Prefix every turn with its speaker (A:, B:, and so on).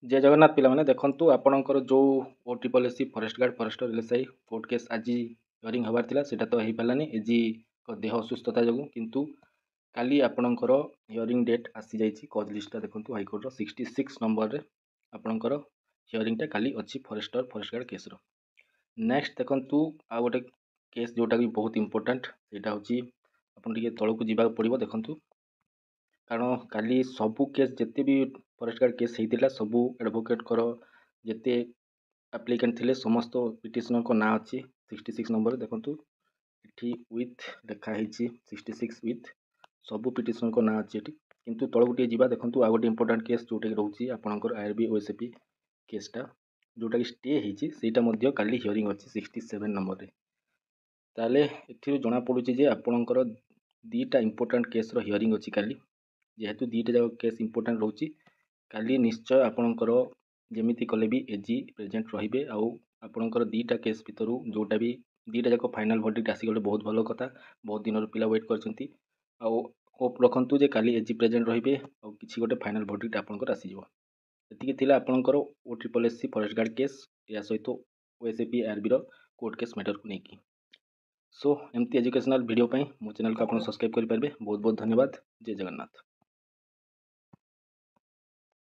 A: जय जगन्नाथ पिलामाने देखंतु आपणकर जो OTPC forest guard forester LSI court case आज हियरिंग हबार थिला सेटा तो हेई पालानी एजी को देह असुस्थता जगु किंतु काली आपणकर हियरिंग डेट आसी जाइछि कज लिस्टटा देखंतु हाई कोर्ट रो 66 नंबर रे आपणकर हियरिंगटा काली अछि फॉरेस्ट गार्ड केस रो। नेक्स्ट देखंतु आ गोटे केस जोटा भी बहुत इंपोर्टेंट सेटा होछि आपन टिके तळकु जिबा पड़िबो देखंतु कारण काली सबू केस जिते भी फॉरेस्ट गार्ड केस होता सबू एडवोकेट कर जिते एप्लिकेंट थे समस्त पिटिशनर को ना अच्छी 66 नंबर देखंतु इठी विथ लिखाई 66 विथ सबू पिटिशनर को ना अच्छी किंतु तल गोटे जीवा देखंतु आ गोटे इंपोर्टेंट केस जोटा कि रोचे आपनकर आईआरबी ओएसपी केसटा जोटा कि स्टे होती सेटा मध्य काली हियरिंग अच्छी 67 नंबर रे ताले एथि जना पड़ुची जे आपनकर दीटा इंपोर्टेंट केस रो हियरिंग अच्छी काली जेहेतु दीटा जाक केस इंपोर्टेंट रोची काली निश्चय आपणकर जमीती कले भी एजी प्रेजेंट रहिबे आउ आपणकर दीटा केस भितर जोटा भी दीटा जाक फाइनाल वर्डिक्ट आसीगले बहुत भल कथा बहुत दिन पिला वेट करछंती आउ होप रखंतु जे काली एजी प्रेजेंट रहिबे आउ किछि गोटे फाइनाल वर्डिक्ट आपणकर आसीजो एतिके थिला आपणकर OTPC फॉरेस्ट गार्ड केस या सहित ओएसपी आरबी रो कोर्ट केस मैटर को नेकी सो एमती एजुकेशनल वीडियो पई मो चैनल को आपन सब्सक्राइब करि पारबे बहुत बहुत धन्यवाद जय जगन्नाथ।